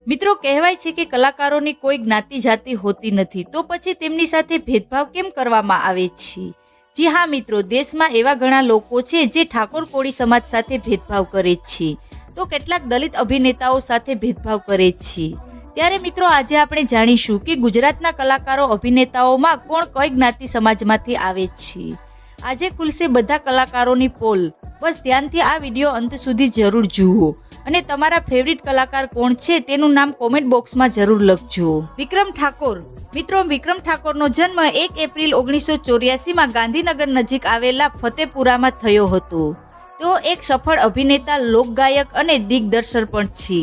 મિત્રો, કહેવાય છે કે કલાકારોની કોઈ જ્ઞાતિ જાતિ હોતી નથી, તો પછી તેમની સાથે ભેદભાવ કેમ કરવામાં આવે છે? જી હા મિત્રો, દેશમાં એવા ઘણા લોકો છે જે ઠાકોર કોળી સમાજ સાથે ભેદભાવ કરે છે, તો કેટલાક દલિત અભિનેતાઓ સાથે ભેદભાવ કરે છે. ત્યારે મિત્રો, આજે આપણે જાણીશું કે ગુજરાતના કલાકારો અભિનેતાઓમાં કોણ કઈ જ્ઞાતિ સમાજમાંથી આવે છે. આજે ખુલશે બધા કલાકારોની પોલ. બસ ધ્યાનથી આ વિડીયો અંત સુધી જરૂર જુઓ અને તમારા ફેવરિટ કલાકાર કોણ છે તેનું નામ કોમેન્ટ બોક્સમાં જરૂર લખજો. વિક્રમ ઠાકોર. મિત્રો, વિક્રમ ઠાકોરનો જન્મ 1 એપ્રિલ 1984માં ગાંધીનગર નજીક આવેલા ફતેપુરામાં થયો હતો. તેઓ એક સફળ અભિનેતા, લોકગાયક અને દિગ્દર્શક પણ છે.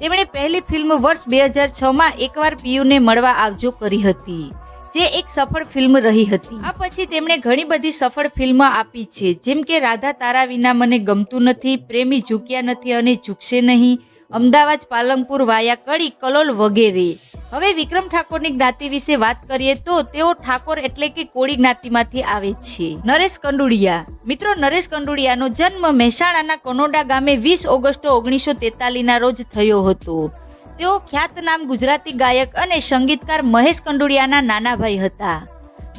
તેમણે પહેલી ફિલ્મ વર્ષ 2006માં એકવાર પિયુને મળવા આવજો કરી હતી, જે એક સફળ ફિલ્મ રહી હતી. આ પછી તેમણે ઘણી બધી સફળ ફિલ્મો આપી છે, જેમ કે રાધા તારા વિના મને ગમતું નથી, પ્રેમી ઝૂક્યા નથી અને ઝૂકશે નહીં, અમદાવાદ, પાલનપુર, વાયા કડી, કલોલ વગેરે. હવે વિક્રમ ઠાકોરની જ્ઞાતિ વિશે વાત કરીએ તો તેઓ ઠાકોર એટલે કે કોળી જ્ઞાતિમાંથી આવે છે. નરેશ કંડુડિયા. મિત્રો, નરેશ કંડુડિયાનો જન્મ મહેસાણાના કનોડા ગામે 20 ઓગસ્ટ 1943ના રોજ થયો હતો. તેઓ ખ્યાતનામ ગુજરાતી ગાયક અને સંગીતકાર મહેશ કંડુડિયાના નાના ભાઈ હતા.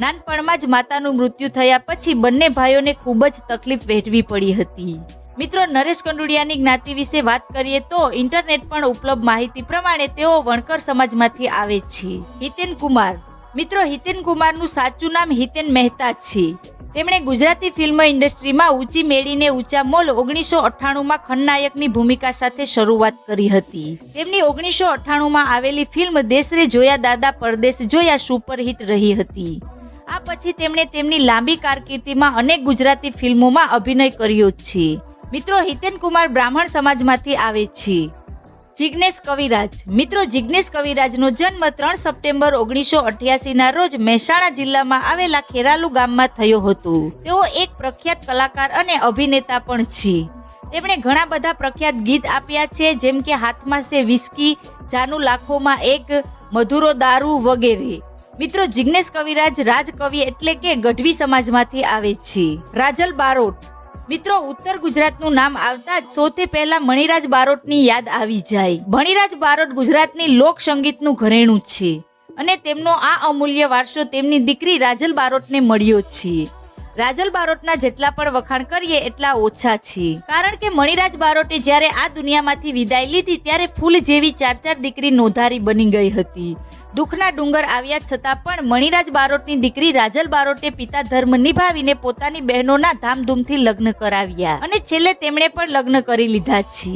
નાનપણમાં જ માતાનું મૃત્યુ થયા પછી બંને ભાઈઓને ખૂબ જ તકલીફ વેઠવી પડી હતી. મિત્રો, નરેશ કંડુડિયાની જ્ઞાતિ વિશે વાત કરીએ તો ઇન્ટરનેટ પર ઉપલબ્ધ માહિતી પ્રમાણે તેઓ વણકર સમાજમાંથી આવે છે. હિતેન કુમાર. મિત્રો, હિતેન કુમારનું સાચું નામ હિતેન મહેતા છે. તેમણે ગુજરાતી ફિલ્મ ઇન્ડસ્ટ્રીમાં ઊંચી મેળીને ઊંચા મોલ 1998માં ખલનાયકની ભૂમિકા સાથે શરૂઆત કરી હતી. તેમની 1998માં આવેલી ફિલ્મ દેશ રે જોયા દાદા પરદેશ જોયા સુપરહિટ રહી હતી. આ પછી તેમણે તેમની લાંબી કારકિર્દીમાં અનેક ગુજરાતી ફિલ્મોમાં અભિનય કર્યો છે. મિત્રો, હિતેન કુમાર બ્રાહ્મણ સમાજમાંથી આવે છે. જિગ્નેશ કવિરાજ. મિત્રો, જિગ્નેશ કવિરાજનો જન્મ 3 સપ્ટેમ્બર 1988ના રોજ મહેસાણા જિલ્લામાં આવેલા ખેરાલુ ગામમાં થયો હતો. તેઓ એક પ્રખ્યાત કલાકાર અને અભિનેતા પણ છે. તેમણે ઘણા બધા પ્રખ્યાત ગીત આપ્યા છે, જેમ કે હાથમાં સે વિસ્કી, જાનુ લાખોમાં એક, મધુરો દારૂ વગેરે. મિત્રો, જિગ્નેશ કવિરાજ રાજકવિ એટલે કે ગઢવી સમાજમાંથી આવે છે. રાજલ બારોટ. મિત્રો, ઉત્તર ગુજરાતનું નામ આવતા જ સૌથી પહેલા મણિરાજ બારોટની યાદ આવી જાય. મણિરાજ બારોટ ગુજરાતની લોક સંગીતનું ઘરેણું છે અને તેમનો આ અમૂલ્ય વારસો તેમની દીકરી રાજલ બારોટને મળ્યો છે. રાજલ બારોટના જેટલા પણ વખાણ કરીએ એટલા ઓછા છે, કારણ કે મણિરાજ બારોટે જ્યારે આ દુનિયામાંથી વિદાય લીધી ત્યારે ફૂલ જેવી 4 દીકરી નોંધારી બની ગઈ હતી. દુઃખના ડુંગર આવ્યા છતાં પણ મણિરાજ બારોટની દીકરી રાજલ બારોટે પિતા ધર્મ નિભાવીને પોતાની બહેનોના ધામધૂમથી લગ્ન કરાવ્યા અને છેલ્લે તેમણે પણ લગ્ન કરી લીધા છે.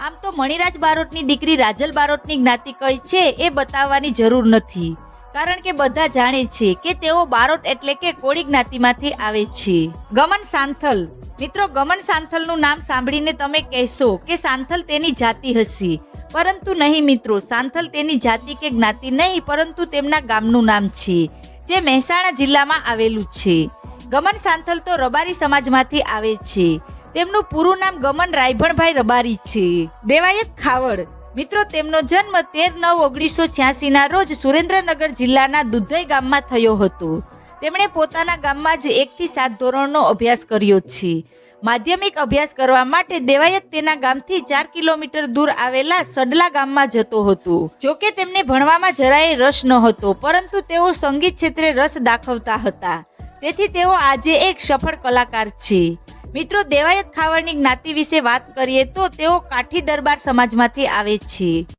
આમ તો મણિરાજ બારોટની દીકરી રાજલ બારોટની જ્ઞાતિ કઈ છે એ બતાવવાની જરૂર નથી, કારણ કે બધા જાણે છે કે તેઓ બારોટ એટલે કે કોળી જ્ઞાતિમાંથી આવે છે. ગમન સાંથલ. મિત્રો, ગમન સાંથલનું નામ સાંભળીને તમે કહેશો કે સાંથલ તેની જાતિ હશે, પરંતુ નહીં મિત્રો, સાંથલ તેની જાતિ કે જ્ઞાતિ નહીં, પરંતુ તેમના ગામનું નામ છે, જે મહેસાણા જિલ્લામાં આવેલું છે. ગમન સાંથલ તો રબારી સમાજમાંથી આવે છે. તેમનું પૂરું નામ ગમન રાયભણભાઈ રબારી છે. દેવાયત ખાવડ. મિત્રો, તેમનો જન્મ 13/9/1986ના રોજ સુરેન્દ્રનગર જિલ્લાના દુધઈ ગામમાં થયો હતો. તેમણે પોતાના ગામમાં જ 1 થી 7 ધોરણનો અભ્યાસ કર્યો છે. માધ્યમિક અભ્યાસ કરવા માટે દેવાયત તેના ગામથી 4 કિલોમીટર દૂર આવેલા સડલા ગામમાં જતો હતો. જોકે તેમને ભણવામાં જરાય રસ નહોતો, પરંતુ તેઓ સંગીત ક્ષેત્રે રસ દાખવતા હતા. તેથી તેઓ આજે એક સફળ કલાકાર છે. મિત્રો, દેવાયત ખાવડની જ્ઞાતિ વિશે વાત કરીએ તો તેઓ કાઠી દરબાર સમાજમાંથી આવે છે.